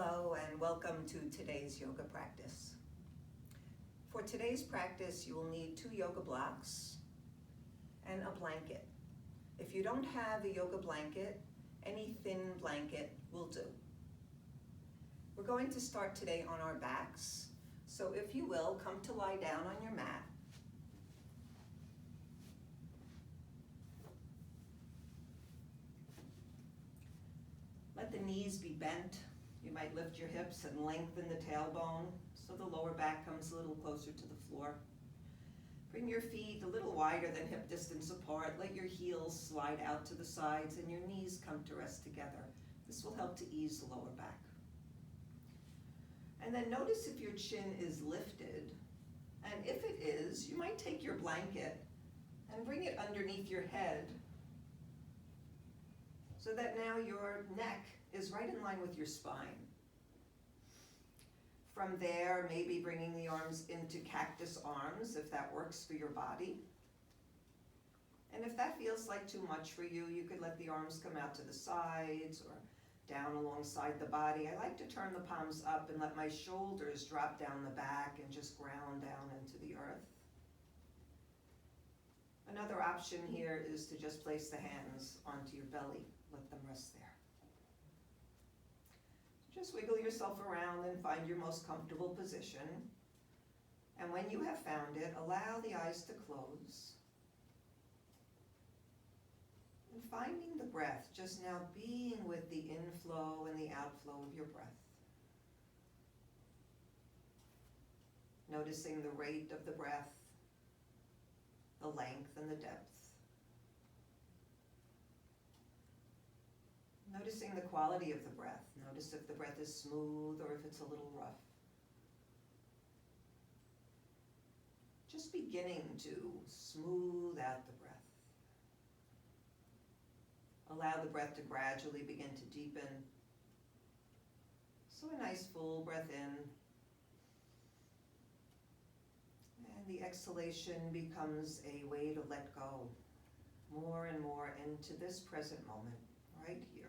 Hello and welcome to today's yoga practice. For today's practice, you will need 2 yoga blocks and a blanket. If you don't have a yoga blanket, any thin blanket will do. We're going to start today on our backs. So if you will, come to lie down on your mat. Let the knees be bent. You might lift your hips and lengthen the tailbone so the lower back comes a little closer to the floor. Bring your feet a little wider than hip distance apart. Let your heels slide out to the sides and your knees come to rest together. This will help to ease the lower back. And then notice if your chin is lifted. And if it is, you might take your blanket and bring it underneath your head so that now your neck is right in line with your spine. From there, maybe bringing the arms into cactus arms if that works for your body. And if that feels like too much for you, you could let the arms come out to the sides or down alongside the body. I like to turn the palms up and let my shoulders drop down the back and just ground down into the earth. Another option here is to just place the hands onto your belly. Let them rest there. Just wiggle yourself around and find your most comfortable position. And when you have found it, allow the eyes to close. And finding the breath, just now being with the inflow and the outflow of your breath. Noticing the rate of the breath, the length and the depth. Noticing the quality of the breath. Notice if the breath is smooth or if it's a little rough. Just beginning to smooth out the breath. Allow the breath to gradually begin to deepen. So a nice full breath in. And the exhalation becomes a way to let go more and more into this present moment, right here.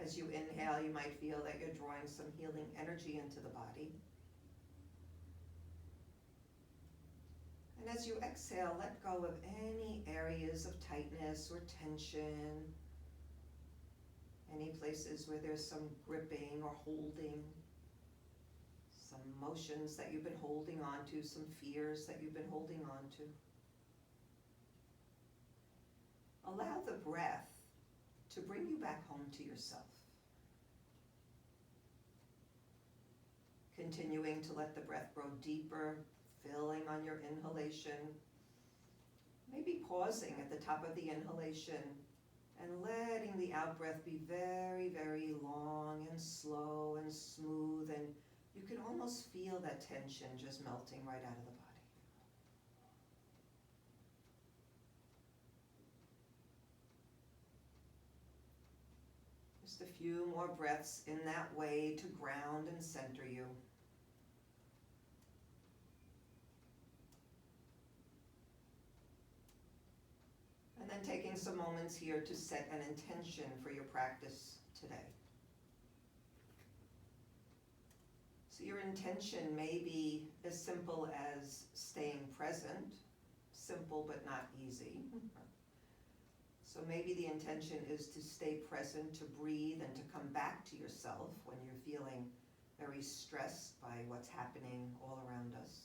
As you inhale, you might feel that you're drawing some healing energy into the body. And as you exhale, let go of any areas of tightness or tension, any places where there's some gripping or holding, some emotions that you've been holding on to, some fears that you've been holding on to. Allow the breath to bring you back home to yourself. Continuing to let the breath grow deeper, filling on your inhalation. Maybe pausing at the top of the inhalation and letting the out-breath be very, very long and slow and smooth, and you can almost feel that tension just melting right out of the body. Just a few more breaths in that way to ground and center you. And then taking some moments here to set an intention for your practice today. So your intention may be as simple as staying present, simple but not easy. So maybe the intention is to stay present, to breathe, and to come back to yourself when you're feeling very stressed by what's happening all around us.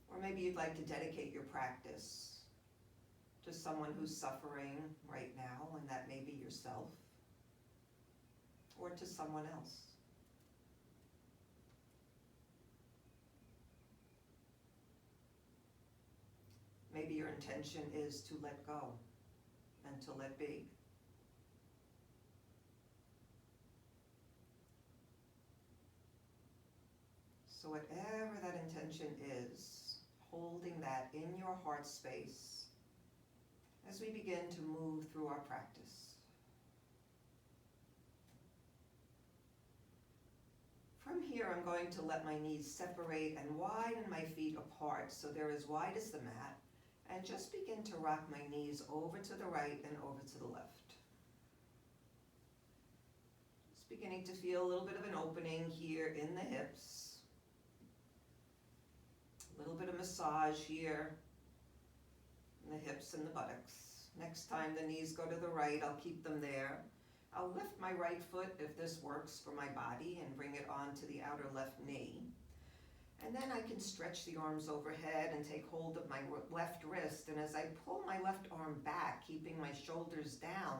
Or maybe you'd like to dedicate your practice to someone who's suffering right now, and that may be yourself, or to someone else. Maybe your intention is to let go and to let be. So whatever that intention is, holding that in your heart space as we begin to move through our practice. From here, I'm going to let my knees separate and widen my feet apart so they're as wide as the mat. And just begin to rock my knees over to the right and over to the left. Just beginning to feel a little bit of an opening here in the hips. A little bit of massage here in the hips and the buttocks. Next time the knees go to the right, I'll keep them there. I'll lift my right foot if this works for my body and bring it onto the outer left knee. And then I can stretch the arms overhead and take hold of my left wrist. And as I pull my left arm back, keeping my shoulders down,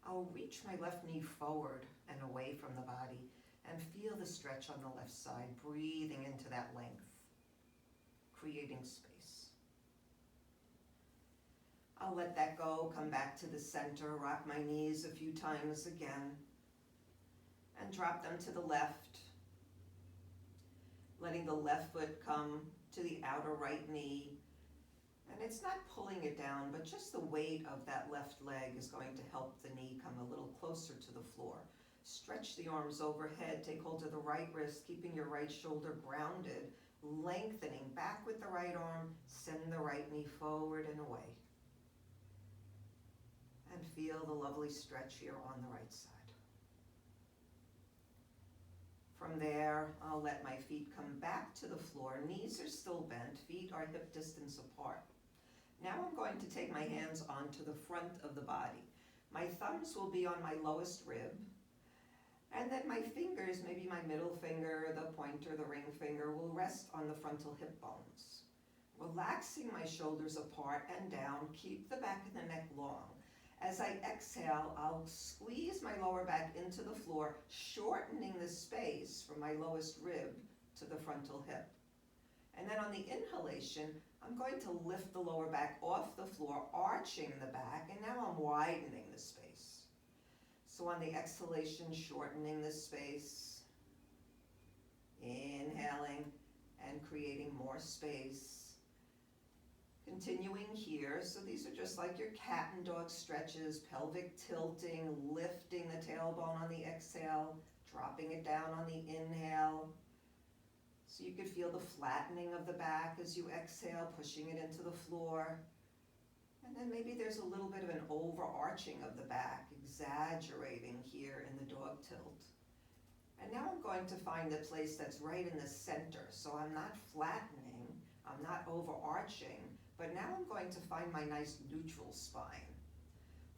I'll reach my left knee forward and away from the body and feel the stretch on the left side, breathing into that length, creating space. I'll let that go, come back to the center, rock my knees a few times again, and drop them to the left. Letting the left foot come to the outer right knee. And it's not pulling it down, but just the weight of that left leg is going to help the knee come a little closer to the floor. Stretch the arms overhead, take hold of the right wrist, keeping your right shoulder grounded, lengthening back with the right arm, send the right knee forward and away. And feel the lovely stretch here on the right side. From there, I'll let my feet come back to the floor. Knees are still bent, feet are hip distance apart. Now I'm going to take my hands onto the front of the body. My thumbs will be on my lowest rib, and then my fingers, maybe my middle finger, the pointer, the ring finger, will rest on the frontal hip bones. Relaxing my shoulders apart and down, keep the back of the neck long. As I exhale, I'll squeeze my lower back into the floor, shortening the space from my lowest rib to the frontal hip. And then on the inhalation, I'm going to lift the lower back off the floor, arching the back, and now I'm widening the space. So on the exhalation, shortening the space, inhaling and creating more space. Continuing here, so these are just like your cat and dog stretches, pelvic tilting, lifting the tailbone on the exhale, dropping it down on the inhale. So you could feel the flattening of the back as you exhale, pushing it into the floor. And then maybe there's a little bit of an overarching of the back, exaggerating here in the dog tilt. And now I'm going to find the place that's right in the center. So I'm not flattening, I'm not overarching, but now I'm going to find my nice neutral spine.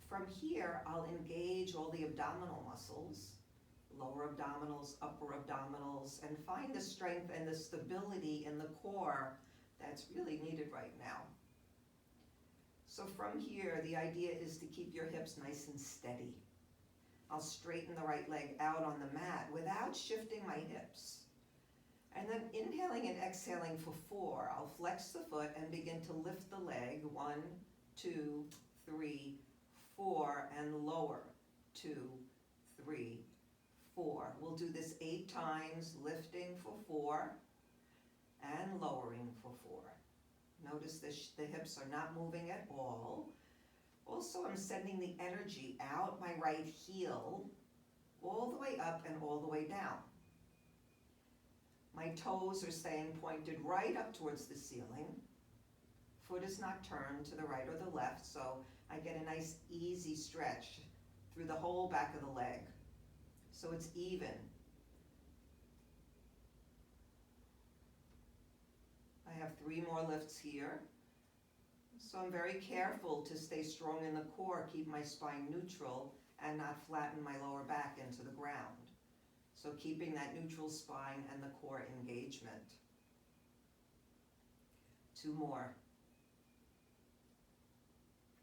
From here, I'll engage all the abdominal muscles, lower abdominals, upper abdominals, and find the strength and the stability in the core that's really needed right now. So from here, the idea is to keep your hips nice and steady. I'll straighten the right leg out on the mat without shifting my hips. And then inhaling and exhaling for 4, I'll flex the foot and begin to lift the leg. 1, 2, 3, 4, and lower. 2, 3, 4. We'll do this 8 times, lifting for 4 and lowering for 4. Notice the hips are not moving at all. Also, I'm sending the energy out my right heel, all the way up and all the way down. My toes are staying pointed right up towards the ceiling. Foot is not turned to the right or the left, so I get a nice easy stretch through the whole back of the leg. So it's even. I have 3 more lifts here. So I'm very careful to stay strong in the core, keep my spine neutral, and not flatten my lower back into the ground. So keeping that neutral spine and the core engagement. 2 more.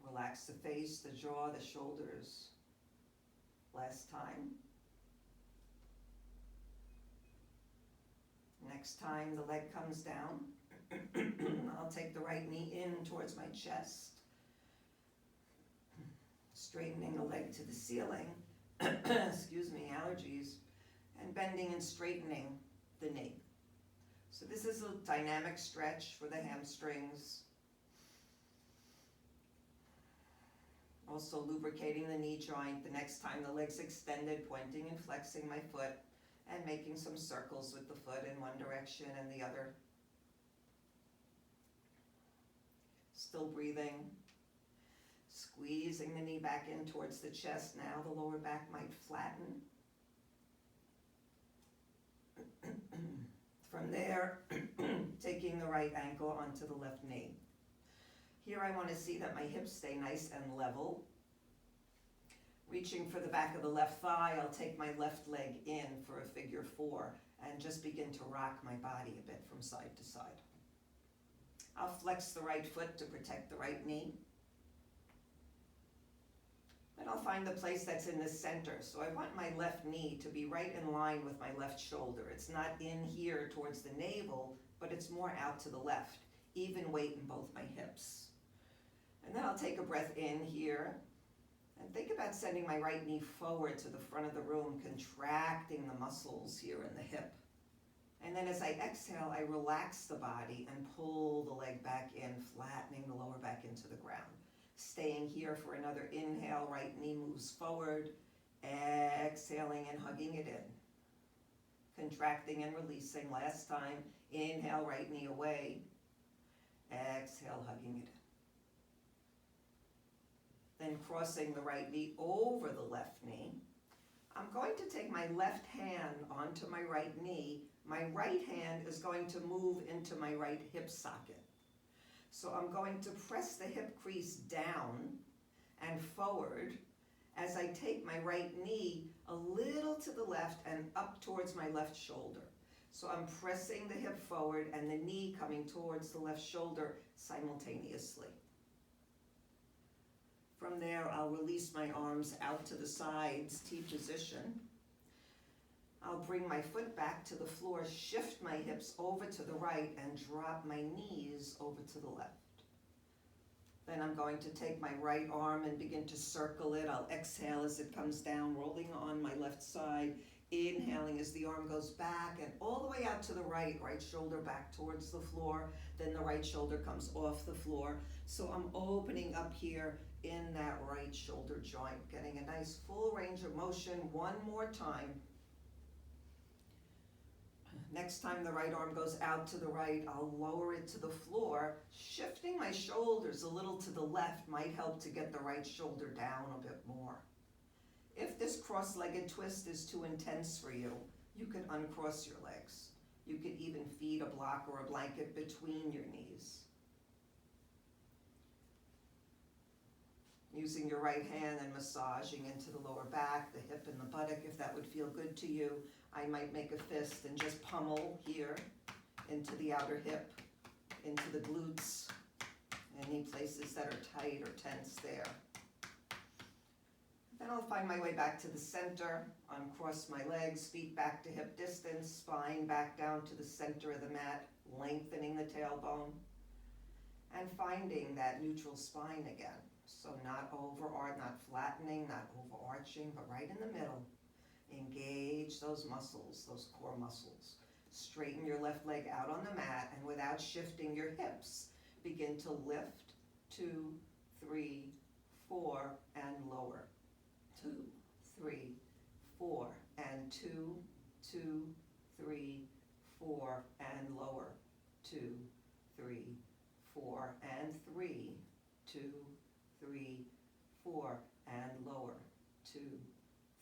Relax the face, the jaw, the shoulders. Last time. Next time the leg comes down, I'll take the right knee in towards my chest. Straightening the leg to the ceiling. Excuse me, allergies. And bending and straightening the knee. So this is a dynamic stretch for the hamstrings. Also lubricating the knee joint. The next time the leg's extended, pointing and flexing my foot and making some circles with the foot in one direction and the other. Still breathing. Squeezing the knee back in towards the chest. Now the lower back might flatten. From there, taking the right ankle onto the left knee. Here I want to see that my hips stay nice and level. Reaching for the back of the left thigh, I'll take my left leg in for a figure 4 and just begin to rock my body a bit from side to side. I'll flex the right foot to protect the right knee. Then I'll find the place that's in the center. So I want my left knee to be right in line with my left shoulder. It's not in here towards the navel, but it's more out to the left. Even weight in both my hips. And then I'll take a breath in here. And think about sending my right knee forward to the front of the room, contracting the muscles here in the hip. And then as I exhale, I relax the body and pull the leg back in, flattening the lower back into the ground. Staying here for another inhale, right knee moves forward, exhaling and hugging it in. Contracting and releasing, last time, inhale, right knee away, exhale, hugging it in. Then crossing the right knee over the left knee. I'm going to take my left hand onto my right knee. My right hand is going to move into my right hip socket. So I'm going to press the hip crease down and forward as I take my right knee a little to the left and up towards my left shoulder. So I'm pressing the hip forward and the knee coming towards the left shoulder simultaneously. From there, I'll release my arms out to the sides, T position. I'll bring my foot back to the floor, shift my hips over to the right, and drop my knees over to the left. Then I'm going to take my right arm and begin to circle it. I'll exhale as it comes down, rolling on my left side, inhaling as the arm goes back and all the way out to the right, right shoulder back towards the floor. Then the right shoulder comes off the floor. So I'm opening up here in that right shoulder joint, getting a nice full range of motion. One more time. Next time the right arm goes out to the right, I'll lower it to the floor. Shifting my shoulders a little to the left might help to get the right shoulder down a bit more. If this cross-legged twist is too intense for you, you could uncross your legs. You could even feed a block or a blanket between your knees. Using your right hand and massaging into the lower back, the hip and the buttock, if that would feel good to you. I might make a fist and just pummel here into the outer hip, into the glutes, any places that are tight or tense there. Then I'll find my way back to the center, uncross my legs, feet back to hip distance, spine back down to the center of the mat, lengthening the tailbone, and finding that neutral spine again. So not flattening, not overarching, but right in the middle. Engage those muscles, those core muscles. Straighten your left leg out on the mat, and without shifting your hips, begin to lift 2, 3, 4, and lower. 2, 3, 4, and 2, 2, 3, 4, and lower. 2, 3, 4, and 3, 2, 3, 4, and lower. 2,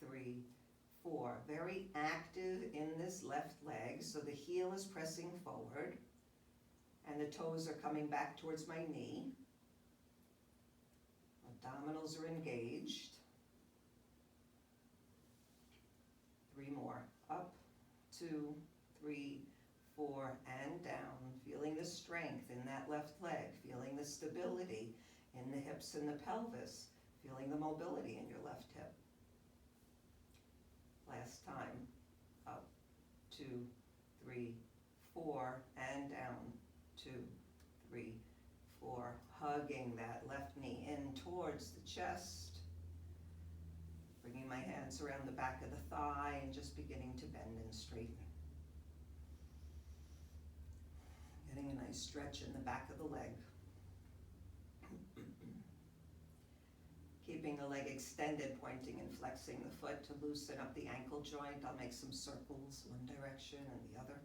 3, 4. Very active in this left leg, so the heel is pressing forward and the toes are coming back towards my knee. Abdominals are engaged. 3 more. Up, 2, 3, 4, and down. Feeling the strength in that left leg, feeling the stability in the hips and the pelvis, feeling the mobility in your left hip. Last time. Up, 2, 3, 4, and down. 2, 3, 4. Hugging that left knee in towards the chest. Bringing my hands around the back of the thigh and just beginning to bend and straighten. Getting a nice stretch in the back of the leg. Keeping the leg extended, pointing and flexing the foot to loosen up the ankle joint. I'll make some circles, one direction and the other.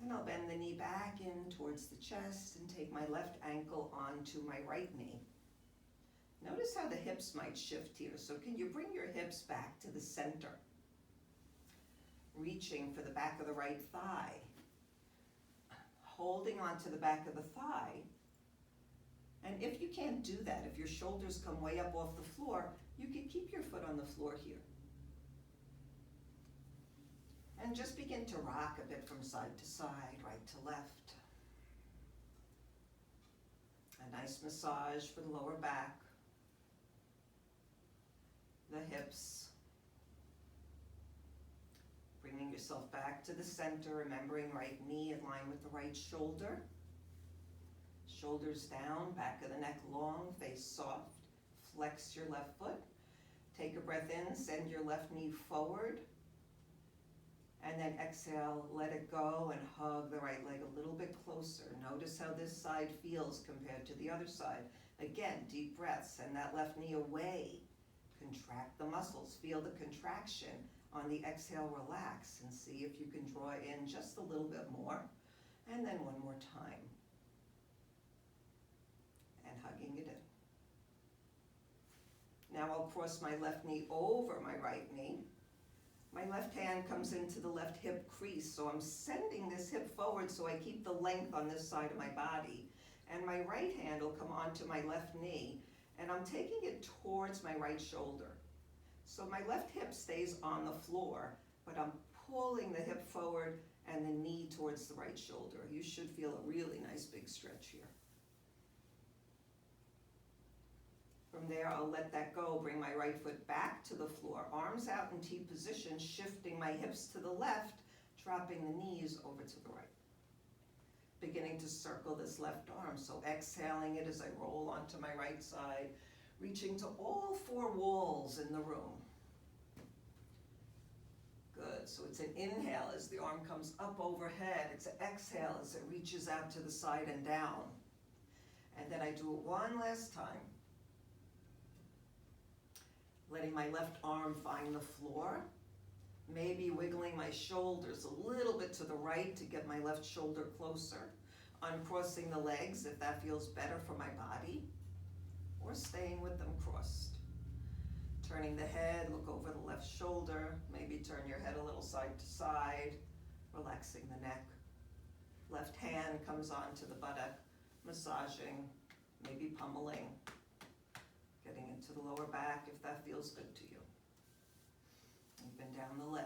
And I'll bend the knee back in towards the chest and take my left ankle onto my right knee. Notice how the hips might shift here. So can you bring your hips back to the center? Reaching for the back of the right thigh. Holding onto the back of the thigh. And if you can't do that, if your shoulders come way up off the floor, you can keep your foot on the floor here. And just begin to rock a bit from side to side, right to left. A nice massage for the lower back, the hips. Bringing yourself back to the center, remembering right knee in line with the right shoulder. Shoulders down, back of the neck long, face soft. Flex your left foot. Take a breath in, send your left knee forward. And then exhale, let it go and hug the right leg a little bit closer. Notice how this side feels compared to the other side. Again, deep breaths, send that left knee away. Contract the muscles, feel the contraction. On the exhale, relax and see if you can draw in just a little bit more. And then one more time. And hugging it in. Now I'll cross my left knee over my right knee. My left hand comes into the left hip crease, so I'm sending this hip forward so I keep the length on this side of my body. And my right hand will come onto my left knee, and I'm taking it towards my right shoulder. So my left hip stays on the floor, but I'm pulling the hip forward and the knee towards the right shoulder. You should feel a really nice big stretch here. From there, I'll let that go, bring my right foot back to the floor, arms out in T position, shifting my hips to the left, dropping the knees over to the right. Beginning to circle this left arm, so exhaling it as I roll onto my right side, reaching to all four walls in the room. Good, so it's an inhale as the arm comes up overhead. It's an exhale as it reaches out to the side and down. And then I do it one last time. Letting my left arm find the floor. Maybe wiggling my shoulders a little bit to the right to get my left shoulder closer. Uncrossing the legs if that feels better for my body. Or staying with them crossed. Turning the head, look over the left shoulder. Maybe turn your head a little side to side. Relaxing the neck. Left hand comes onto the buttock. Massaging, maybe pummeling. Getting into the lower back if that feels good to you. Even down the leg.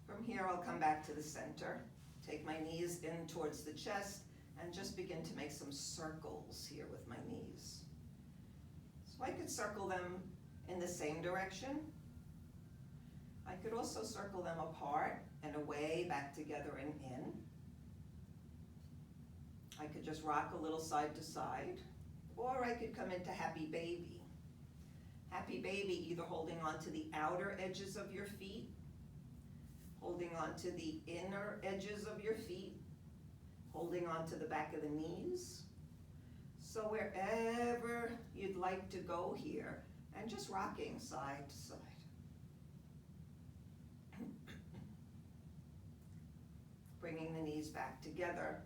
From here, I'll come back to the center. Take my knees in towards the chest and just begin to make some circles here with my knees. So I could circle them in the same direction. I could also circle them apart and away, back together and in. I could just rock a little side to side, or I could come into happy baby. Happy baby, either holding on to the outer edges of your feet, holding on to the inner edges of your feet, holding on to the back of the knees. So wherever you'd like to go here, and just rocking side to side. Bringing the knees back together.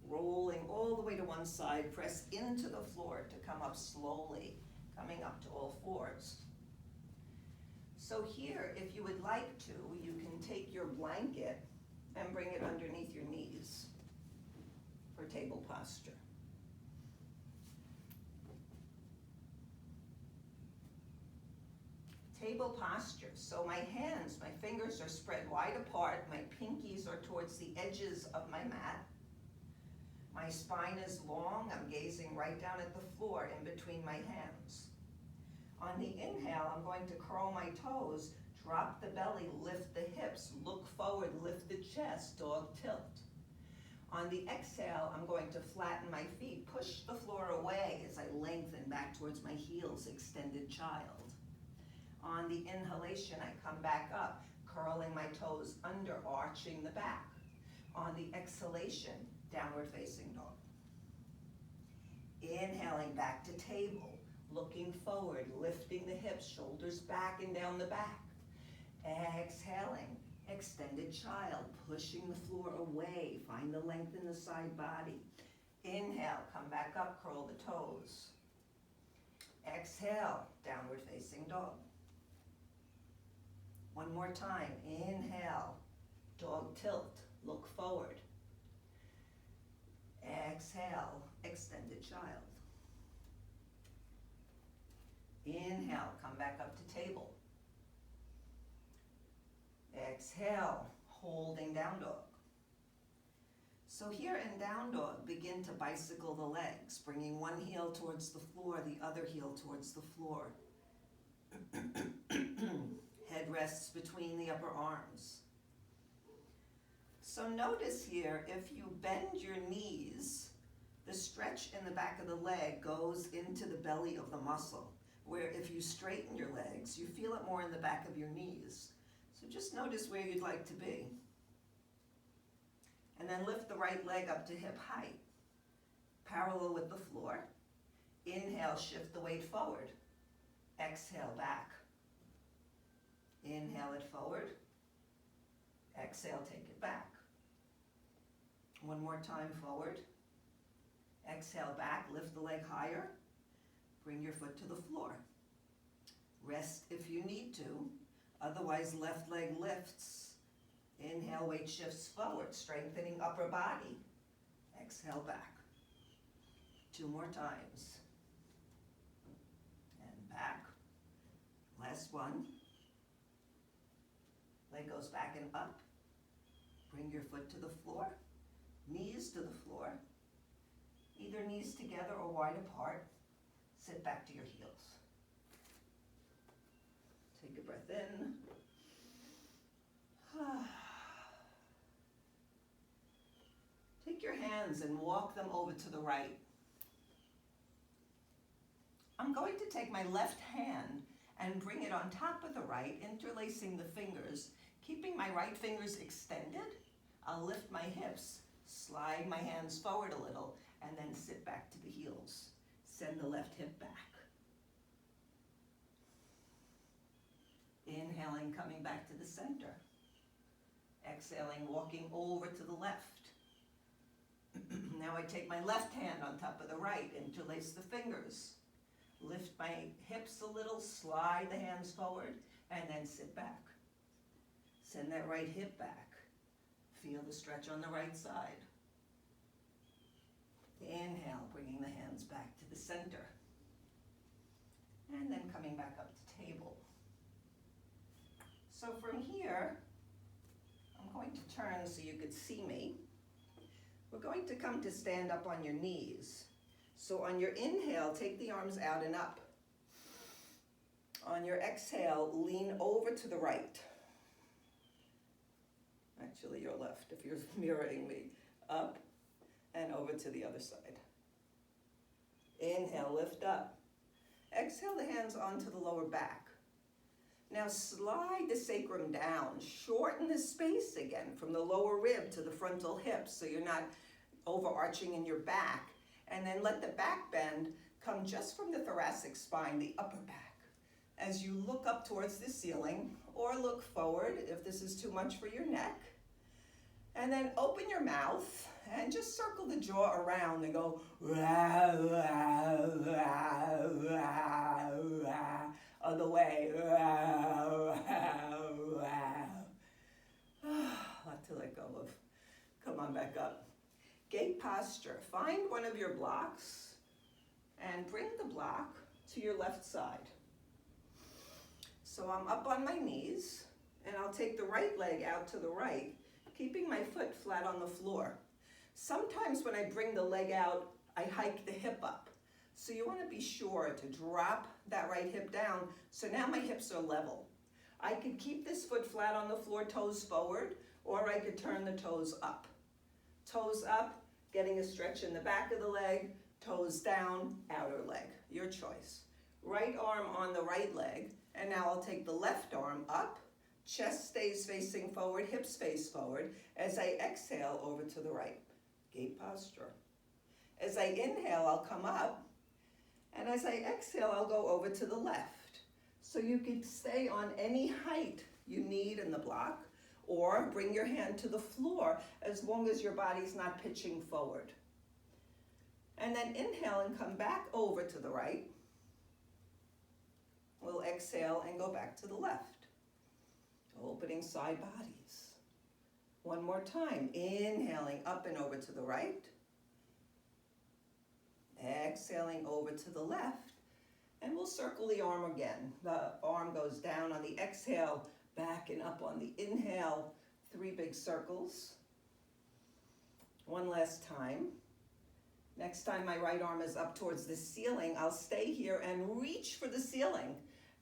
Rolling all the way to one side, press into the floor to come up slowly, coming up to all fours. So here, if you would like to, you can take your blanket and bring it underneath your knees for table posture. Table posture. So my hands, my fingers are spread wide apart, my pinkies are towards the edges of my mat. My spine is long, I'm gazing right down at the floor in between my hands. On the inhale, I'm going to curl my toes, drop the belly, lift the hips, look forward, lift the chest, dog tilt. On the exhale, I'm going to flatten my feet, push the floor away as I lengthen back towards my heels, extended child. On the inhalation, I come back up, curling my toes under, arching the back. On the exhalation, downward facing dog. Inhaling back to table, looking forward, lifting the hips, shoulders back and down the back. Exhaling, Extended child, pushing the floor away. Find the length in the side body. Inhale, come back up, curl the toes. Exhale, downward facing dog. One more time, inhale, dog tilt, look forward. Exhale, extended child. Inhale, come back up to table. Exhale, holding down dog. So here in down dog, begin to bicycle the legs, bringing one heel towards the floor, the other heel towards the floor. Head rests between the upper arms. So notice here, if you bend your knees, the stretch in the back of the leg goes into the belly of the muscle, where if you straighten your legs, you feel it more in the back of your knees. So just notice where you'd like to be. And then lift the right leg up to hip height, parallel with the floor. Inhale, shift the weight forward. Exhale, back. Inhale it forward. Exhale, take it back. One more time forward. Exhale, back, lift the leg higher. Bring your foot to the floor. Rest if you need to. Otherwise, left leg lifts. Inhale, weight shifts forward, strengthening upper body. Exhale, back. 2 more times. And back. Last one. Leg goes back and up. Bring your foot to the floor. Knees to the floor. Either knees together or wide apart. Sit back to your heels. Take a breath in. Take your hands and walk them over to the right. I'm going to take my left hand and bring it on top of the right, interlacing the fingers, keeping my right fingers extended. I'll lift my hips, slide my hands forward a little, and then sit back to the heels. Send the left hip back. Inhaling, coming back to the center. Exhaling, walking over to the left. Now I take my left hand on top of the right, interlace the fingers. Lift my hips a little, slide the hands forward, and then sit back. Send that right hip back. Feel the stretch on the right side. Inhale, bringing the hands back to the center. And then coming back up to table. So from here, I'm going to turn so you could see me. We're going to come to stand up on your knees. So on your inhale, take the arms out and up. On your exhale, lean over to the right. Actually, your left, if you're mirroring me. Up and over to the other side. Inhale, lift up. Exhale the hands onto the lower back. Now slide the sacrum down. Shorten the space again from the lower rib to the frontal hips so you're not overarching in your back. And then let the back bend come just from the thoracic spine, the upper back. As you look up towards the ceiling or look forward if this is too much for your neck. And then open your mouth and just circle the jaw around and go other way. Lot to let go of. Come on back up. Gate posture. Find one of your blocks and bring the block to your left side. So I'm up on my knees and I'll take the right leg out to the right, keeping my foot flat on the floor. Sometimes when I bring the leg out, I hike the hip up. So you want to be sure to drop that right hip down. So now my hips are level. I could keep this foot flat on the floor, toes forward, or I could turn the toes up. Toes up, getting a stretch in the back of the leg, toes down, outer leg, your choice. Right arm on the right leg, and now I'll take the left arm up, chest stays facing forward, hips face forward, as I exhale over to the right, gate posture. As I inhale, I'll come up, and as I exhale, I'll go over to the left. So you can stay on any height you need in the block, or bring your hand to the floor as long as your body's not pitching forward. And then inhale and come back over to the right. We'll exhale and go back to the left. Opening side bodies. One more time, inhaling up and over to the right. Exhaling over to the left. And we'll circle the arm again. The arm goes down on the exhale, back and up on the inhale. 3 big circles. One last time. Next time my right arm is up towards the ceiling, I'll stay here and reach for the ceiling.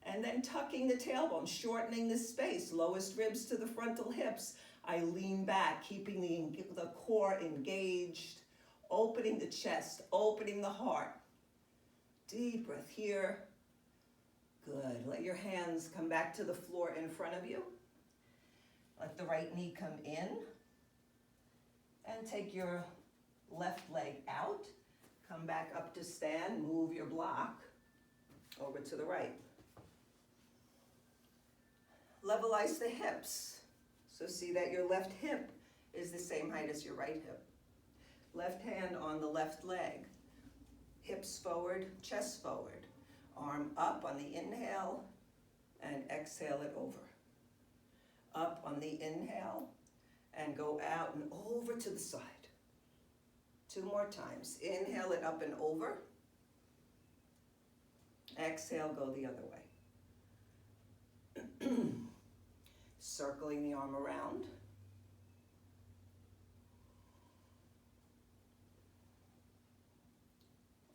And then tucking the tailbone, shortening the space, lowest ribs to the frontal hips. I lean back, keeping the core engaged, opening the chest, opening the heart. Deep breath here. Good. Let your hands come back to the floor in front of you. Let the right knee come in. And take your left leg out. Come back up to stand. Move your block over to the right. Levelize the hips. So see that your left hip is the same height as your right hip. Left hand on the left leg. Hips forward, chest forward. Arm up on the inhale and exhale it over. Up on the inhale and go out and over to the side. 2 more times. Inhale it up and over. Exhale, go the other way. Circling the arm around.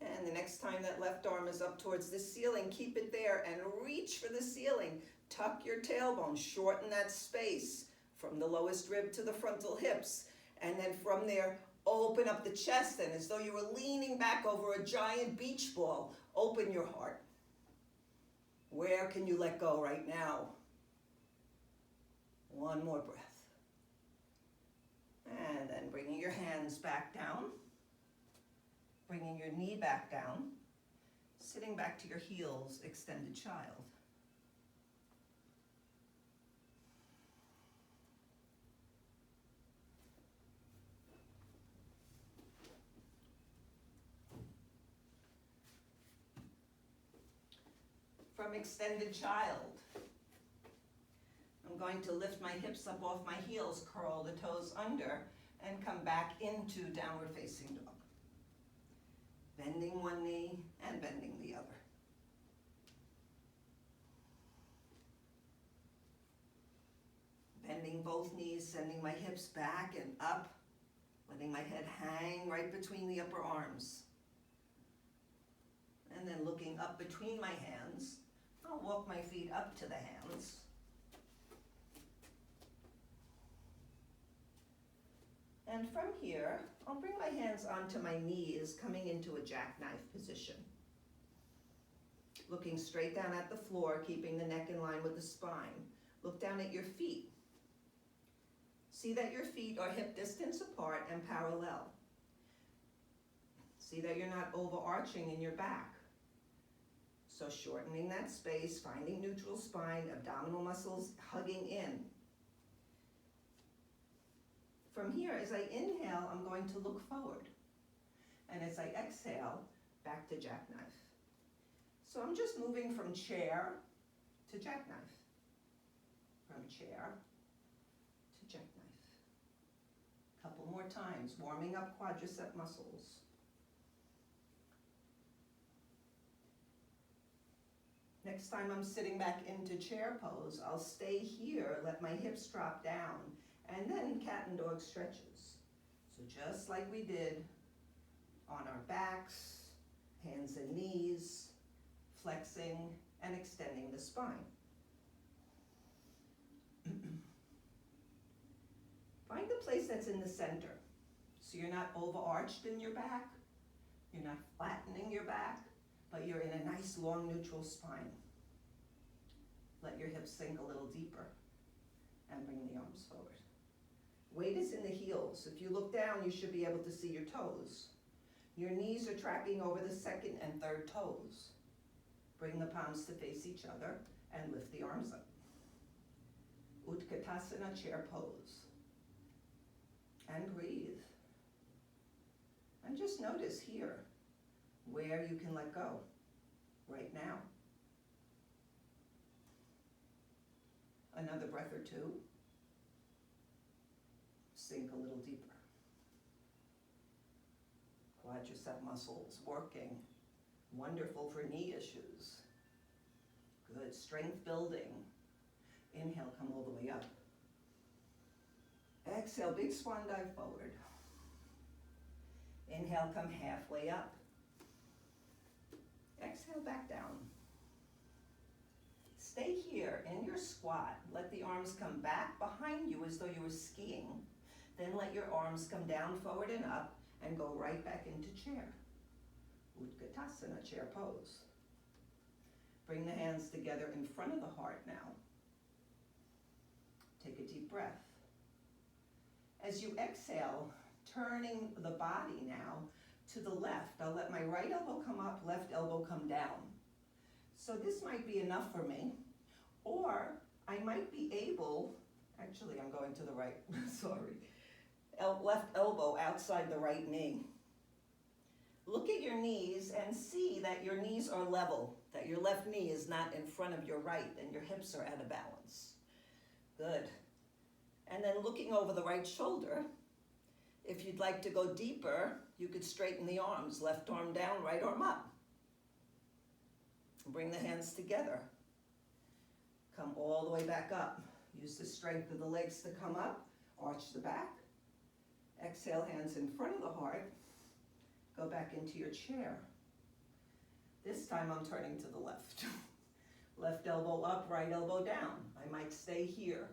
And the next time that left arm is up towards the ceiling, keep it there and reach for the ceiling. Tuck your tailbone, shorten that space from the lowest rib to the frontal hips. And then from there, open up the chest, and as though you were leaning back over a giant beach ball, open your heart. Where can you let go right now? One more breath. And then bringing your hands back down. Bringing your knee back down. Sitting back to your heels, extended child. From extended child, I'm going to lift my hips up off my heels, curl the toes under, and come back into downward facing dog. Bending one knee and bending the other. Bending both knees, sending my hips back and up, letting my head hang right between the upper arms. And then looking up between my hands, I'll walk my feet up to the hands. And from here, I'll bring my hands onto my knees, coming into a jackknife position. Looking straight down at the floor, keeping the neck in line with the spine. Look down at your feet. See that your feet are hip distance apart and parallel. See that you're not overarching in your back. So shortening that space, finding neutral spine, abdominal muscles hugging in. From here, as I inhale, I'm going to look forward. And as I exhale, back to jackknife. So I'm just moving from chair to jackknife. From chair to jackknife. Couple more times, warming up quadricep muscles. Next time I'm sitting back into chair pose, I'll stay here, let my hips drop down, and then cat and dog stretches. So just like we did on our backs, hands and knees, flexing and extending the spine. Find the place that's in the center. So you're not overarched in your back, you're not flattening your back, but you're in a nice long neutral spine. Let your hips sink a little deeper and bring the arms forward. Weight is in the heels. If you look down, you should be able to see your toes. Your knees are tracking over the second and third toes. Bring the palms to face each other and lift the arms up. Utkatasana, chair pose. And breathe. And just notice here where you can let go right now. Another breath or two. Sink a little deeper. Quadricep muscles working. Wonderful for knee issues. Good, strength building. Inhale, come all the way up. Exhale, big swan dive forward. Inhale, come halfway up. Exhale, back down. Stay here in your squat. Let the arms come back behind you as though you were skiing. Then let your arms come down, forward and up, and go right back into chair. Utkatasana, chair pose. Bring the hands together in front of the heart now. Take a deep breath. As you exhale, turning the body now to the left. I'll let my right elbow come up, left elbow come down. So this might be enough for me, or I might be able, actually I'm going to the right, sorry, left elbow outside the right knee. Look at your knees and see that your knees are level, that your left knee is not in front of your right and your hips are out of balance. Good. And then looking over the right shoulder, if you'd like to go deeper, you could straighten the arms, left arm down, right arm up. Bring the hands together. Come all the way back up. Use the strength of the legs to come up, arch the back. Exhale, hands in front of the heart. Go back into your chair. This time I'm turning to the left. Left elbow up, right elbow down. I might stay here.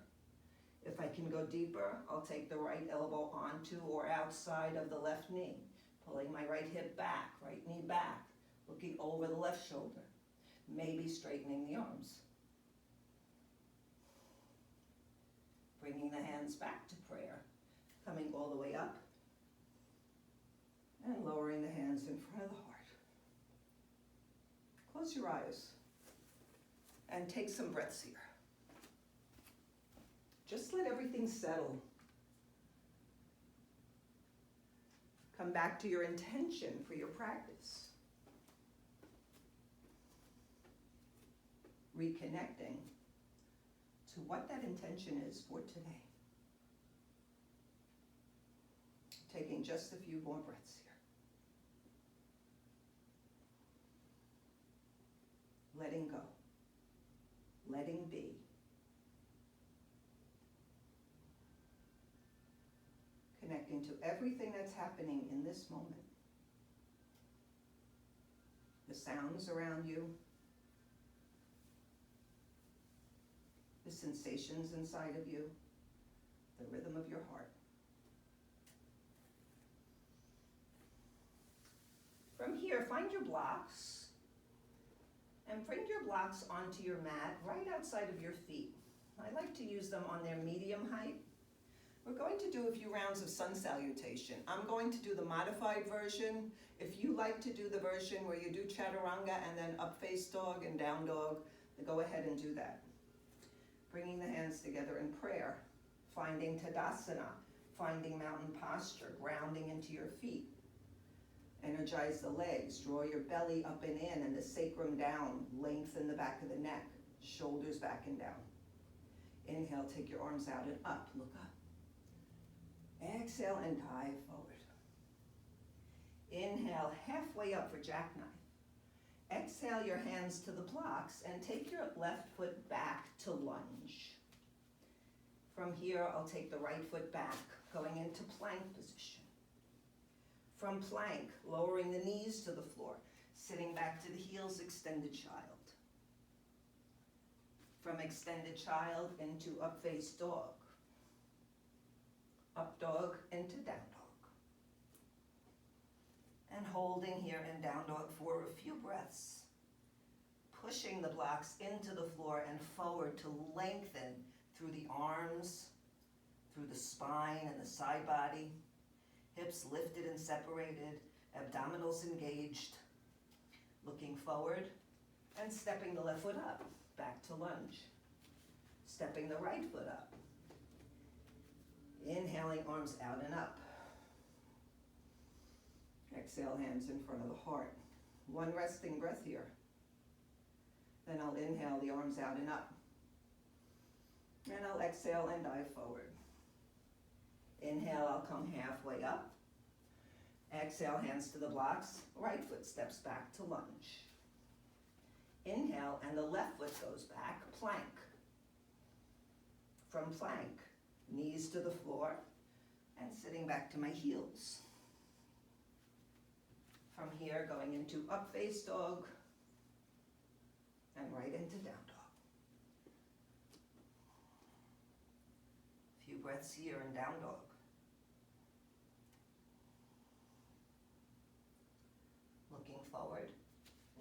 If I can go deeper, I'll take the right elbow onto or outside of the left knee, pulling my right hip back, right knee back, looking over the left shoulder, maybe straightening the arms. Bringing the hands back to prayer, coming all the way up, and lowering the hands in front of the heart. Close your eyes and take some breaths here. Just let everything settle. Come back to your intention for your practice. Reconnecting to what that intention is for today. Taking just a few more breaths here. Letting go. Letting be. Connecting to everything that's happening in this moment. The sounds around you. The sensations inside of you. The rhythm of your heart. From here, find your blocks and bring your blocks onto your mat right outside of your feet. I like to use them on their medium height. We're going to do a few rounds of sun salutation. I'm going to do the modified version. If you like to do the version where you do chaturanga and then up face dog and down dog, then go ahead and do that. Bringing the hands together in prayer, finding Tadasana, finding mountain posture, grounding into your feet. Energize the legs, draw your belly up and in and the sacrum down, lengthen the back of the neck, shoulders back and down. Inhale, take your arms out and up, look up. Exhale and dive forward. Inhale, halfway up for jackknife. Exhale your hands to the blocks and take your left foot back to lunge. From here, I'll take the right foot back, going into plank position. From plank, lowering the knees to the floor, sitting back to the heels, extended child. From extended child into up face dog. Up dog into down dog. And holding here in down dog for a few breaths. Pushing the blocks into the floor and forward to lengthen through the arms, through the spine and the side body. Hips lifted and separated, abdominals engaged. Looking forward and stepping the left foot up, back to lunge. Stepping the right foot up. Inhaling, arms out and up. Exhale, hands in front of the heart. One resting breath here. Then I'll inhale, the arms out and up. And I'll exhale and dive forward. Inhale, I'll come halfway up. Exhale, hands to the blocks. Right foot steps back to lunge. Inhale, and the left foot goes back, plank. From plank, knees to the floor, and sitting back to my heels. From here, going into up face dog, and right into down dog. A few breaths here in down dog. Looking forward,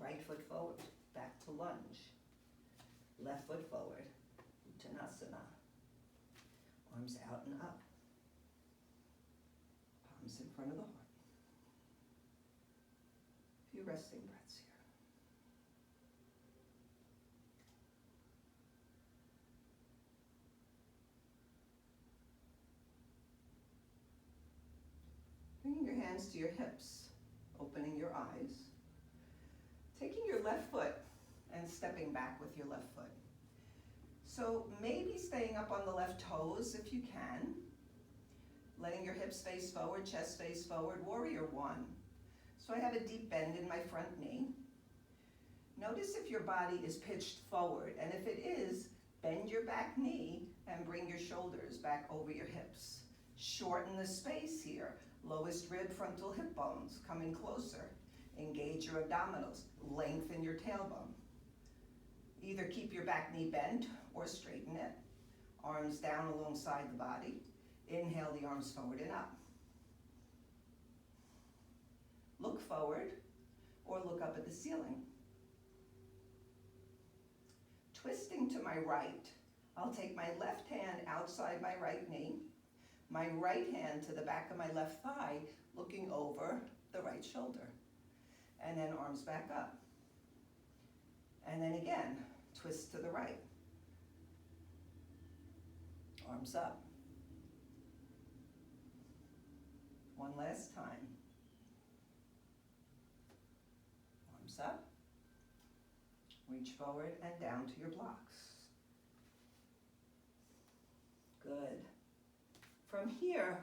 right foot forward, back to lunge. Left foot forward, Uttanasana. Arms out and up. Palms in front of the heart. A few resting breaths here. Bringing your hands to your hips, opening your eyes. Taking your left foot and stepping back with your left foot. So maybe staying up on the left toes if you can. Letting your hips face forward, chest face forward, warrior one. So I have a deep bend in my front knee. Notice if your body is pitched forward, and if it is, bend your back knee and bring your shoulders back over your hips. Shorten the space here. Lowest rib, frontal hip bones coming closer. Engage your abdominals. Lengthen your tailbone. Either keep your back knee bent or straighten it. Arms down alongside the body. Inhale the arms forward and up. Look forward or look up at the ceiling. Twisting to my right, I'll take my left hand outside my right knee, my right hand to the back of my left thigh, looking over the right shoulder. And then arms back up. And then again, twist to the right. Arms up. One last time. Arms up. Reach forward and down to your blocks. Good. From here,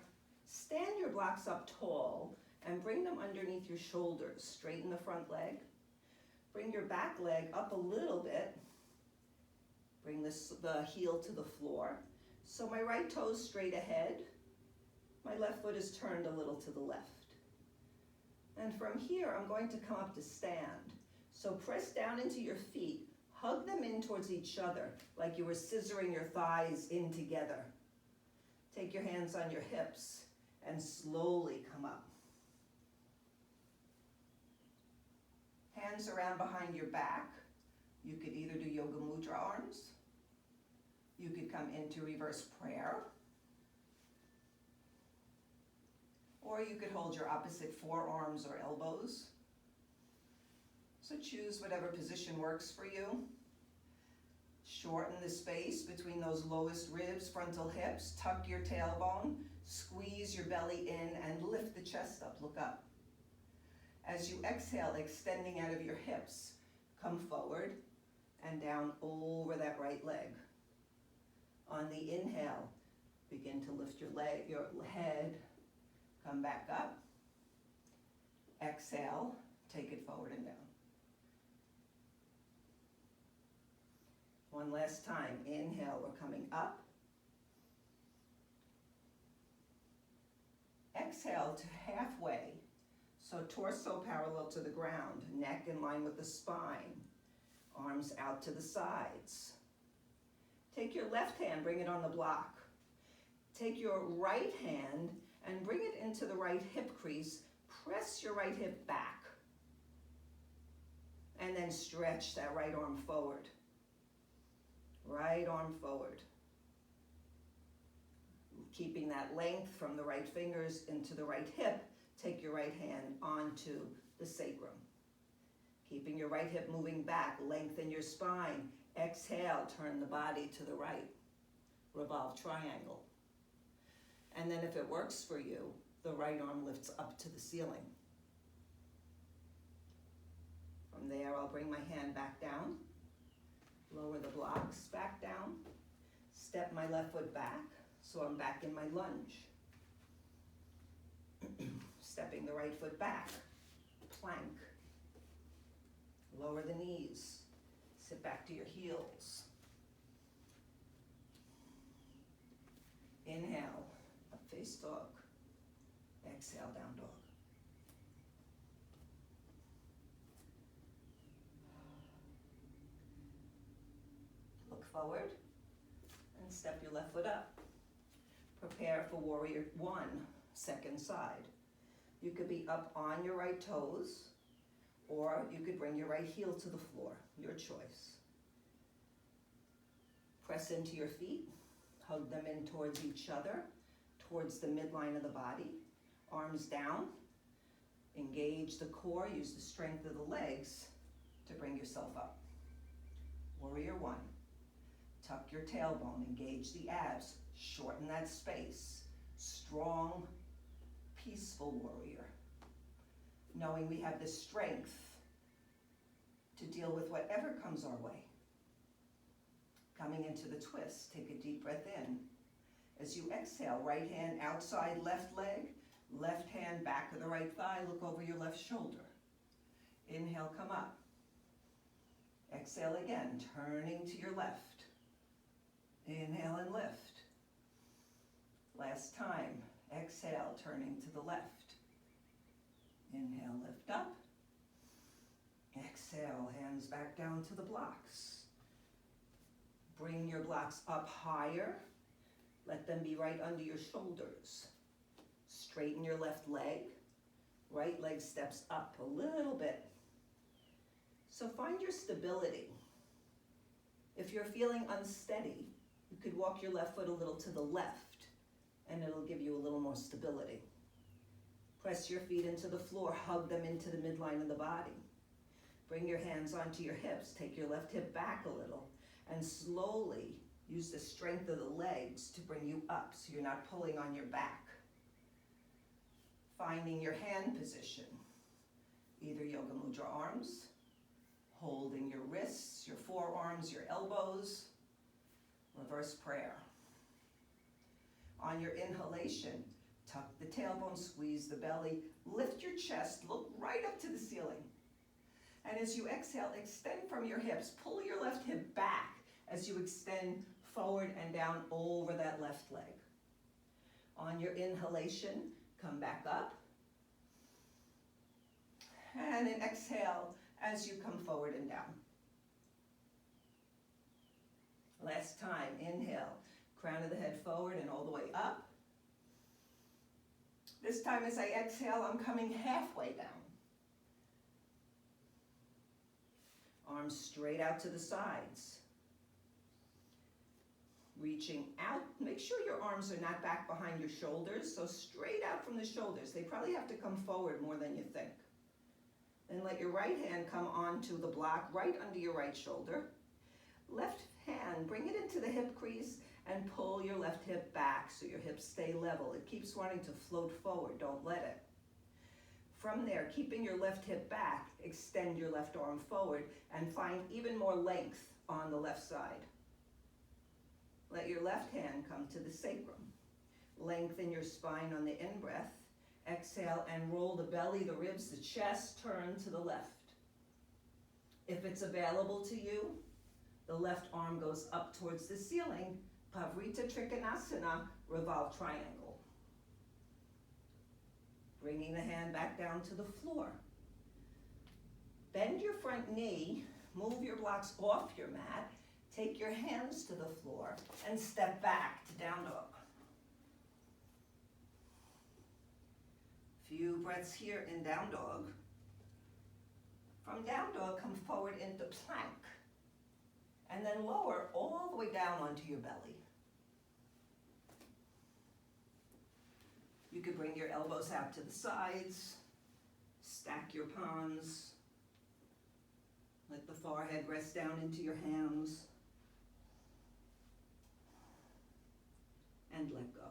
stand your blocks up tall and bring them underneath your shoulders. Straighten the front leg. Bring your back leg up a little bit. Bring the heel to the floor. So my right toe's straight ahead. My left foot is turned a little to the left. And from here, I'm going to come up to stand. So press down into your feet. Hug them in towards each other, like you were scissoring your thighs in together. Take your hands on your hips and slowly come up. Hands around behind your back. You could either do yoga mudra arms. You could come into reverse prayer. Or you could hold your opposite forearms or elbows. So choose whatever position works for you. Shorten the space between those lowest ribs, frontal hips. Tuck your tailbone. Squeeze your belly in and lift the chest up. Look up. As you exhale, extending out of your hips, come forward and down over that right leg. On the inhale, begin to lift your head, come back up. Exhale, take it forward and down. One last time. Inhale, we're coming up. Exhale to halfway. So torso parallel to the ground, neck in line with the spine, arms out to the sides. Take your left hand, bring it on the block. Take your right hand and bring it into the right hip crease. Press your right hip back. And then stretch that right arm forward. Right arm forward. Keeping that length from the right fingers into the right hip. Take your right hand onto the sacrum. Keeping your right hip moving back, lengthen your spine. Exhale, turn the body to the right, revolve triangle. And then if it works for you, the right arm lifts up to the ceiling. From there, I'll bring my hand back down, lower the blocks back down, step my left foot back, so I'm back in my lunge. Stepping the right foot back, plank. Lower the knees, sit back to your heels. Inhale, up face dog. Exhale, down dog. Look forward and step your left foot up. Prepare for warrior one, second side. You could be up on your right toes, or you could bring your right heel to the floor, your choice. Press into your feet, hug them in towards each other, towards the midline of the body. Arms down, engage the core, use the strength of the legs to bring yourself up. Warrior one. Tuck your tailbone, engage the abs, shorten that space. Strong, peaceful warrior. Knowing we have the strength to deal with whatever comes our way. Coming into the twist, take a deep breath in. As you exhale, right hand outside left leg, left hand back of the right thigh, look over your left shoulder. Inhale, come up. Exhale again, turning to your left. Inhale and lift. Last time, exhale, turning to the left. Inhale, lift up. Exhale, hands back down to the blocks. Bring your blocks up higher. Let them be right under your shoulders. Straighten your left leg. Right leg steps up a little bit. So find your stability. If you're feeling unsteady, you could walk your left foot a little to the left, and it'll give you a little more stability. Press your feet into the floor, hug them into the midline of the body. Bring your hands onto your hips, take your left hip back a little, and slowly use the strength of the legs to bring you up so you're not pulling on your back. Finding your hand position, either Yoga Mudra arms, holding your wrists, your forearms, your elbows, reverse prayer. On your inhalation, tuck the tailbone, squeeze the belly, lift your chest, look right up to the ceiling. And as you exhale, extend from your hips, pull your left hip back as you extend forward and down over that left leg. On your inhalation, come back up. And then exhale as you come forward and down. Last time, inhale, crown of the head forward and all the way up. This time as I exhale, I'm coming halfway down. Arms straight out to the sides. Reaching out, make sure your arms are not back behind your shoulders, so straight out from the shoulders. They probably have to come forward more than you think. Then let your right hand come onto the block right under your right shoulder. Left hand, bring it into the hip crease and pull your left hip back so your hips stay level. It keeps wanting to float forward, don't let it. From there, keeping your left hip back, extend your left arm forward and find even more length on the left side. Let your left hand come to the sacrum. Lengthen your spine on the in-breath. Exhale and roll the belly, the ribs, the chest, turn to the left. If it's available to you, the left arm goes up towards the ceiling, Pavrita Trikonasana, revolve triangle. Bringing the hand back down to the floor. Bend your front knee, move your blocks off your mat, take your hands to the floor, and step back to down dog. Few breaths here in down dog. From down dog, come forward into plank. And then lower all the way down onto your belly. You could bring your elbows out to the sides, stack your palms, let the forehead head rest down into your hands. And let go.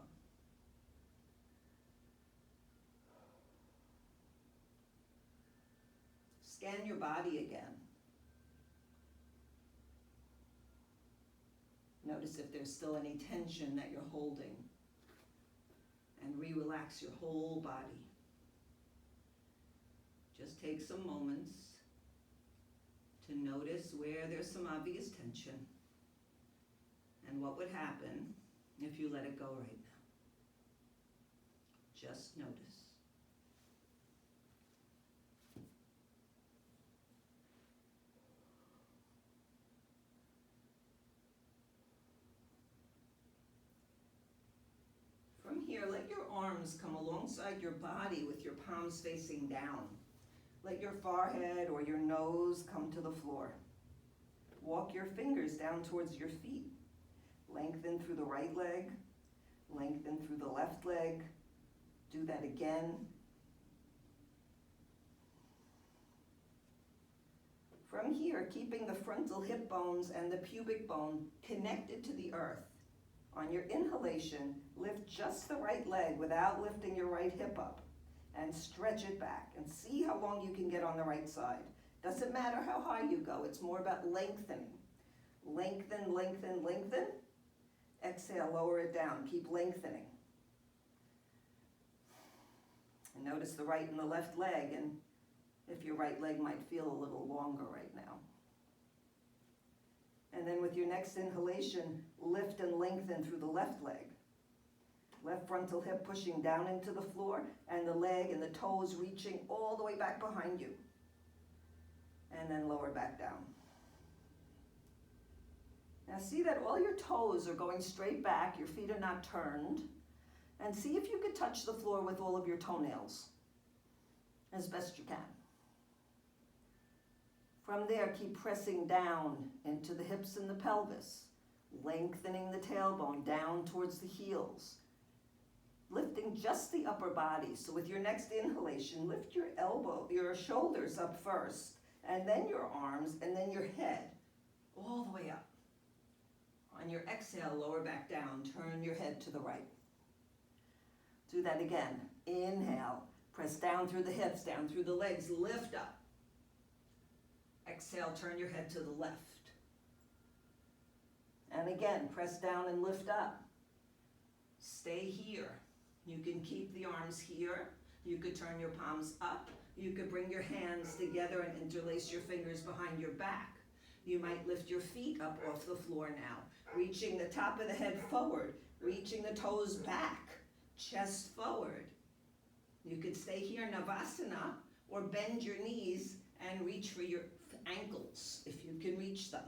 Scan your body again. Notice if there's still any tension that you're holding. And relax your whole body. Just take some moments to notice where there's some obvious tension and what would happen if you let it go right now. Just notice. From here, let your arms come alongside your body with your palms facing down. Let your forehead or your nose come to the floor. Walk your fingers down towards your feet. Lengthen through the right leg. Lengthen through the left leg. Do that again. From here, keeping the frontal hip bones and the pubic bone connected to the earth. On your inhalation, lift just the right leg without lifting your right hip up. And stretch it back and see how long you can get on the right side. Doesn't matter how high you go, it's more about lengthening. Lengthen, lengthen, lengthen. Exhale, lower it down, keep lengthening. And notice the right and the left leg, and if your right leg might feel a little longer right now. And then with your next inhalation, lift and lengthen through the left leg. Left frontal hip pushing down into the floor, and the leg and the toes reaching all the way back behind you. And then lower back down. Now see that all your toes are going straight back, your feet are not turned. And see if you could touch the floor with all of your toenails, as best you can. From there, keep pressing down into the hips and the pelvis, lengthening the tailbone down towards the heels. Lifting just the upper body. So with your next inhalation, lift your shoulders up first, and then your arms, and then your head, all the way up. On your exhale, lower back down, turn your head to the right. Do that again. Inhale, press down through the hips, down through the legs, lift up. Exhale, turn your head to the left. And again, press down and lift up. Stay here. You can keep the arms here. You could turn your palms up. You could bring your hands together and interlace your fingers behind your back. You might lift your feet up off the floor now, reaching the top of the head forward, reaching the toes back, chest forward. You could stay here, Navasana, or bend your knees and reach for your ankles, if you can reach them.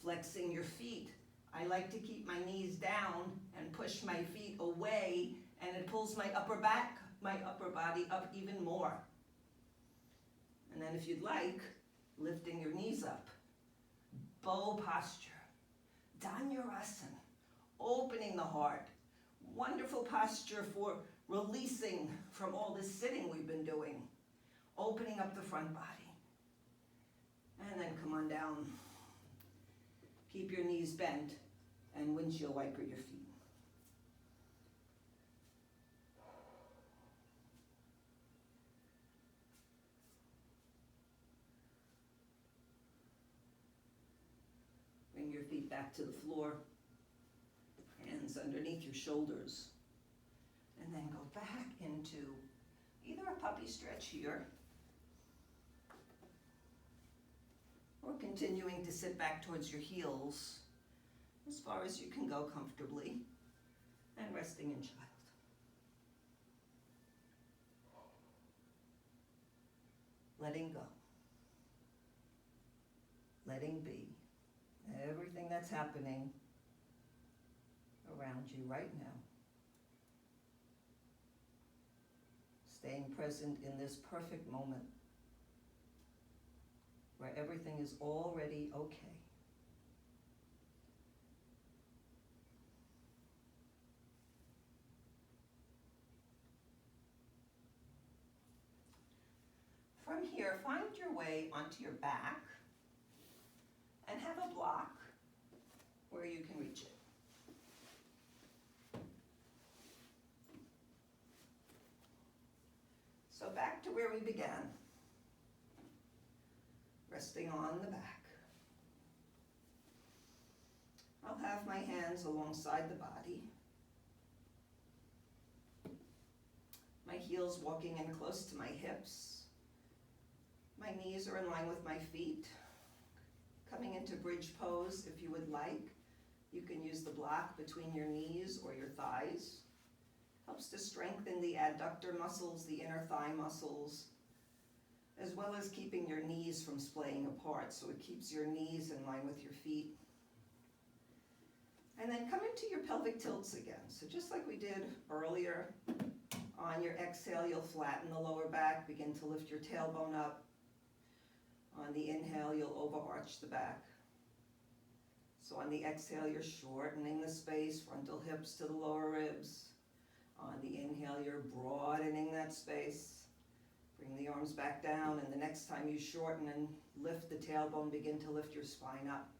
Flexing your feet. I like to keep my knees down and push my feet away, and it pulls my upper body up even more. And then if you'd like, lifting your knees up. Bow posture. Dhanurasana. Opening the heart. Wonderful posture for releasing from all this sitting we've been doing. Opening up the front body. And then come on down. Keep your knees bent and windshield wiper your feet. Bring your feet back to the floor. Hands underneath your shoulders. And then go back into either a puppy stretch here, or continuing to sit back towards your heels as far as you can go comfortably, and resting in child. Letting go. Letting be. Everything that's happening around you right now. Staying present in this perfect moment where everything is already okay. From here, find your way onto your back, have a block where you can reach it. So back to where we began, resting on the back. I'll have my hands alongside the body. My heels walking in close to my hips. My knees are in line with my feet. Coming into bridge pose, if you would like. You can use the block between your knees or your thighs. Helps to strengthen the adductor muscles, the inner thigh muscles, as well as keeping your knees from splaying apart. So it keeps your knees in line with your feet. And then come into your pelvic tilts again. So just like we did earlier, on your exhale, you'll flatten the lower back, begin to lift your tailbone up. On the inhale, you'll overarch the back. So on the exhale, you're shortening the space, frontal hips to the lower ribs. On the inhale, you're broadening that space. Bring the arms back down, and the next time you shorten and lift the tailbone, begin to lift your spine up.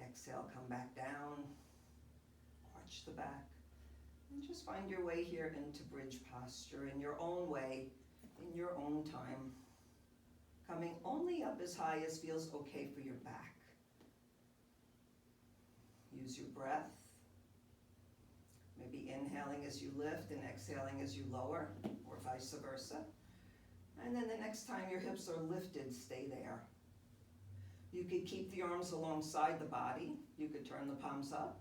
Exhale, come back down, arch the back, and just find your way here into bridge posture in your own way, in your own time. Coming only up as high as feels okay for your back. Use your breath. Maybe inhaling as you lift and exhaling as you lower, or vice versa. And then the next time your hips are lifted, stay there. You could keep the arms alongside the body. You could turn the palms up.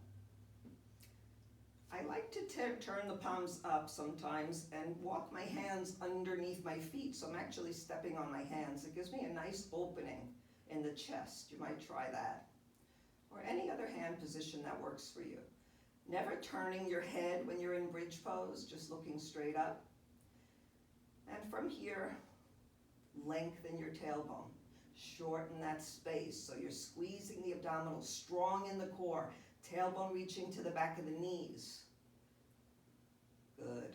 I like to turn the palms up sometimes and walk my hands underneath my feet. So I'm actually stepping on my hands. It gives me a nice opening in the chest. You might try that. Or any other hand position that works for you. Never turning your head when you're in bridge pose, just looking straight up. And from here, lengthen your tailbone. Shorten that space so you're squeezing the abdominals, strong in the core, tailbone reaching to the back of the knees. Good.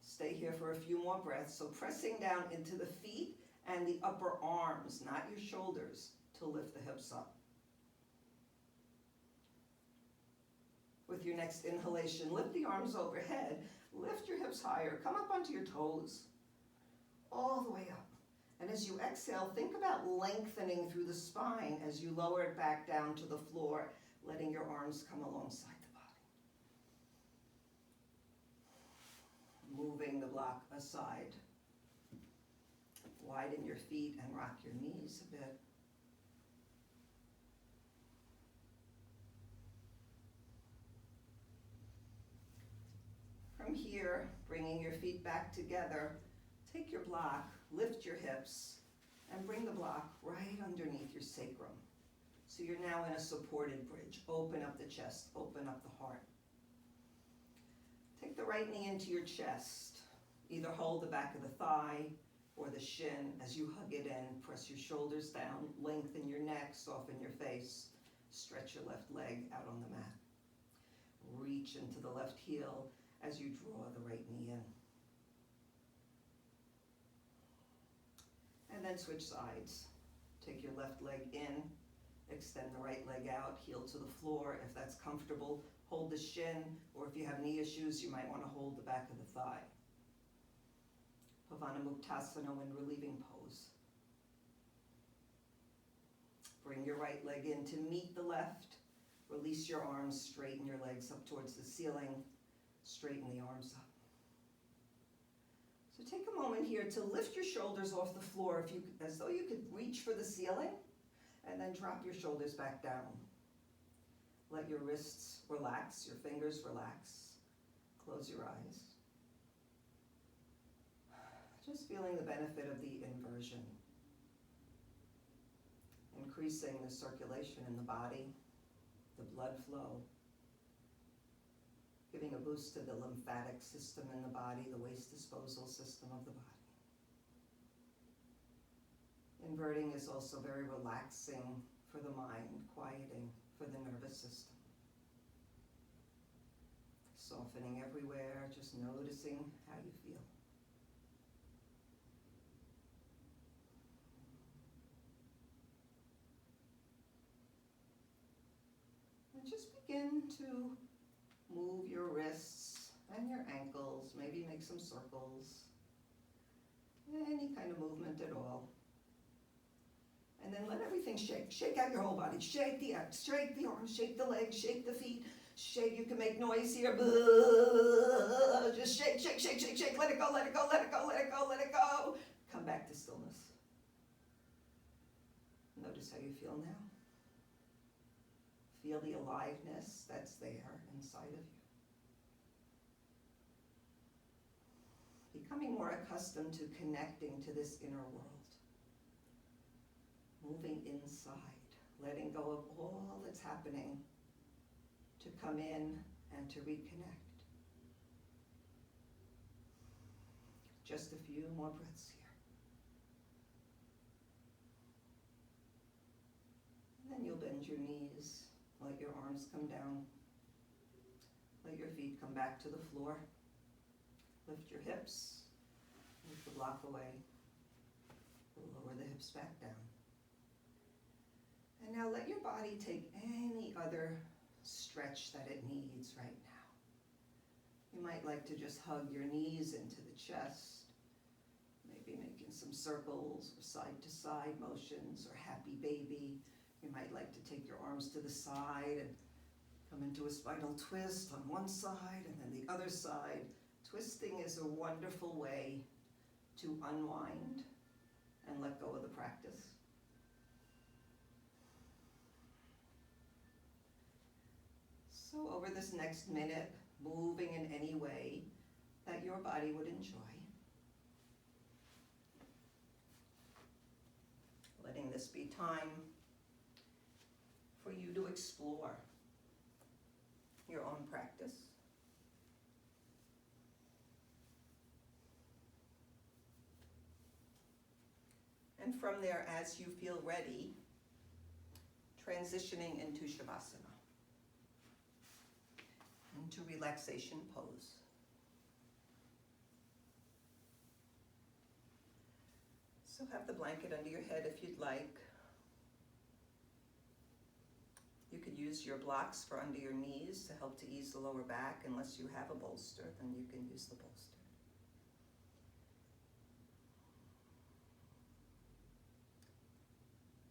Stay here for a few more breaths. So pressing down into the feet and the upper arms, not your shoulders, to lift the hips up. With your next inhalation, lift the arms overhead, lift your hips higher, come up onto your toes, all the way up. And as you exhale, think about lengthening through the spine as you lower it back down to the floor, letting your arms come alongside the body. Moving the block aside. Widen your feet and rock your knees a bit. From here, bringing your feet back together, take your block, lift your hips, and bring the block right underneath your sacrum. So you're now in a supported bridge. Open up the chest, open up the heart. Take the right knee into your chest. Either hold the back of the thigh or the shin as you hug it in. Press your shoulders down, lengthen your neck, soften your face. Stretch your left leg out on the mat. Reach into the left heel as you draw the right knee in. And then switch sides. Take your left leg in, extend the right leg out, heel to the floor. If that's comfortable, hold the shin, or if you have knee issues, you might want to hold the back of the thigh. Pavanamuktasana in relieving pose. Bring your right leg in to meet the left. Release your arms, straighten your legs up towards the ceiling. Straighten the arms up. So take a moment here to lift your shoulders off the floor if you, as though you could reach for the ceiling, and then drop your shoulders back down. Let your wrists relax, your fingers relax. Close your eyes. Just feeling the benefit of the inversion. Increasing the circulation in the body, the blood flow. Giving a boost to the lymphatic system in the body, the waste disposal system of the body. Inverting is also very relaxing for the mind, quieting for the nervous system. Softening everywhere, just noticing how you feel. begin to move your wrists and your ankles, maybe make some circles, any kind of movement at all. And then let everything shake. Shake out your whole body. Shake the arms, shake the legs, shake the feet. Shake, you can make noise here. Just shake, shake, shake, shake, shake. Let it go, let it go, let it go, let it go, let it go. Come back to stillness. Notice how you feel now. Feel the aliveness that's there inside of you. Becoming more accustomed to connecting to this inner world. Moving inside, letting go of all that's happening to come in and to reconnect. Just a few more breaths here. And then you'll bend your knees, let your arms come down, let your feet come back to the floor. Lift your hips, move the block away, lower the hips back down. And now let your body take any other stretch that it needs right now. You might like to just hug your knees into the chest, maybe making some circles or side-to-side motions or happy baby. You might like to take your arms to the side and come into a spinal twist on one side and then the other side. Twisting is a wonderful way to unwind and let go of the practice. So over this next minute, moving in any way that your body would enjoy. Letting this be time for you to explore your own practice. And from there, as you feel ready, transitioning into Shavasana, into relaxation pose. So have the blanket under your head if you'd like. You could use your blocks for under your knees to help to ease the lower back. Unless you have a bolster, then you can use the bolster.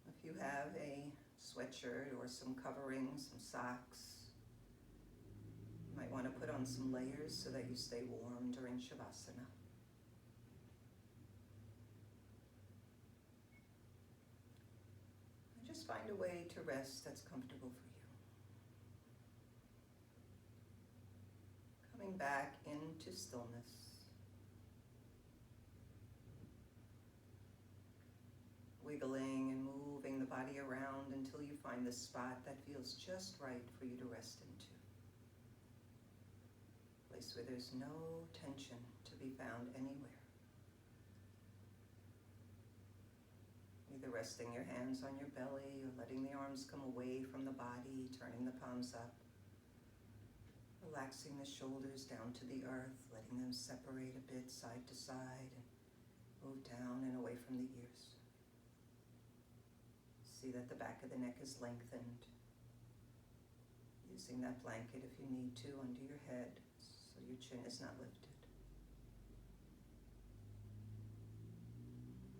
If you have a sweatshirt or some covering, some socks, you might want to put on some layers so that you stay warm during Shavasana. And just find a way to rest that's comfortable for you. Coming back into stillness. Wiggling and moving the body around until you find the spot that feels just right for you to rest into. A place where there's no tension to be found anywhere. Either resting your hands on your belly or letting the arms come away from the body, turning the palms up. Relaxing the shoulders down to the earth, letting them separate a bit side to side and move down and away from the ears. See that the back of the neck is lengthened. Using that blanket if you need to under your head so your chin is not lifted.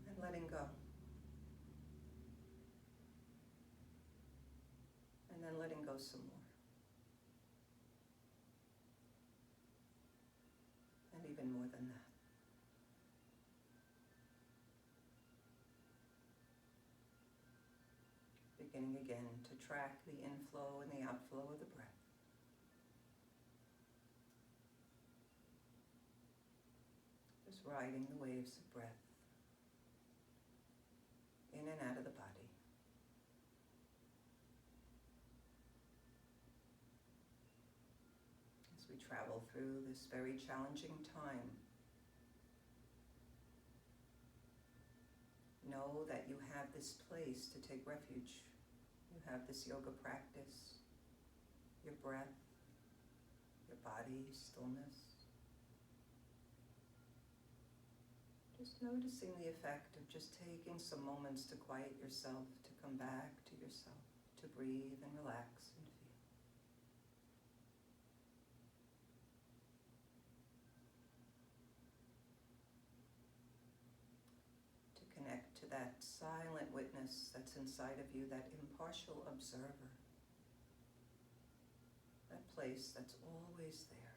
And letting go. And then letting go some more. And even more than that. Beginning again to track the inflow and the outflow of the breath. Just riding the waves of breath in and out of the body. As we travel through this very challenging time, know that you have this place to take refuge. You have this yoga practice, your breath, your body, stillness. Just noticing the effect of just taking some moments to quiet yourself, to come back to yourself, to breathe and relax and feel. to that silent witness that's inside of you, that impartial observer, that place that's always there,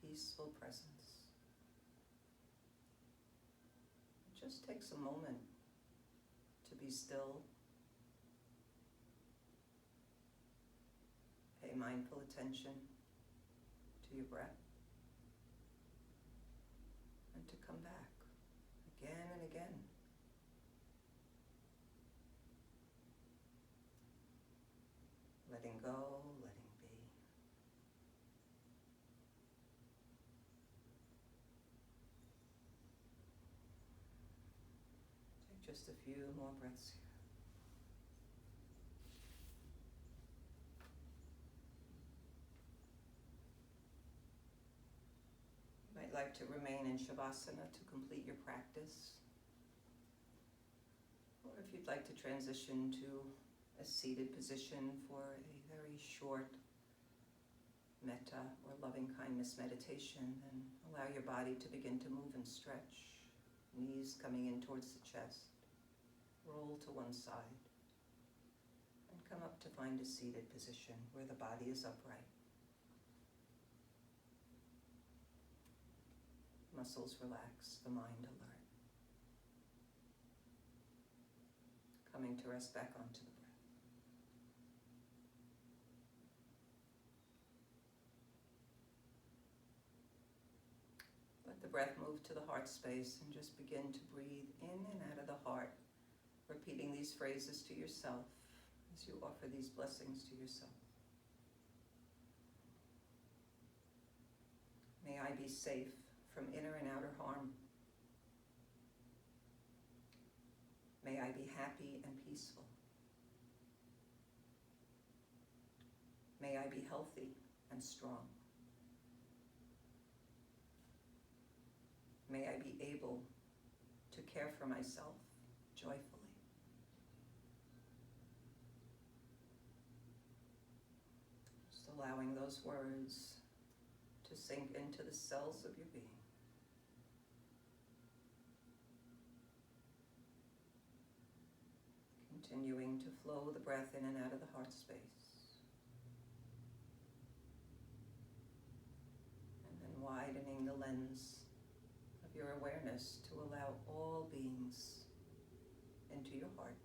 peaceful presence. It just takes a moment to be still, pay mindful attention to your breath, and to come back again and again. Letting go, letting be. Take just a few more breaths here. You might like to remain in Shavasana to complete your practice. Or if you'd like to transition to a seated position for a very short metta or loving kindness meditation, then allow your body to begin to move and stretch. Knees coming in towards the chest. Roll to one side. And come up to find a seated position where the body is upright. Muscles relaxed, the mind alert. Coming to rest back onto the breath. Let the breath move to the heart space and just begin to breathe in and out of the heart, repeating these phrases to yourself as you offer these blessings to yourself. May I be safe from inner and outer harm. May I be happy and peaceful. May I be healthy and strong. May I be able to care for myself joyfully. Just allowing those words to sink into the cells of your being. Continuing to flow the breath in and out of the heart space. And then widening the lens of your awareness to allow all beings into your heart.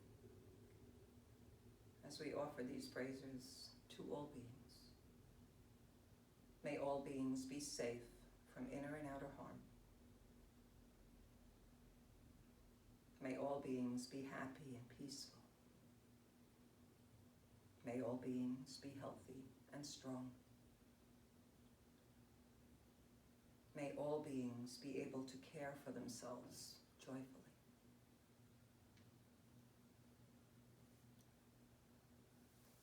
As we offer these praises to all beings. May all beings be safe from inner and outer harm. May all beings be happy and peaceful. May all beings be healthy and strong. May all beings be able to care for themselves joyfully.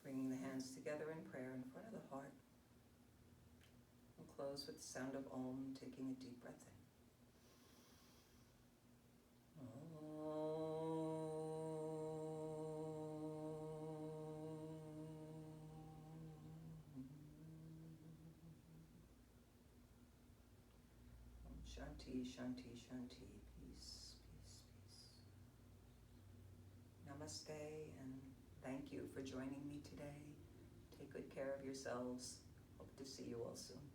Bringing the hands together in prayer in front of the heart. We'll close with the sound of Om, taking a deep breath in. Shanti, Shanti, Shanti, peace, peace, peace. Namaste, and thank you for joining me today. Take good care of yourselves. Hope to see you all soon.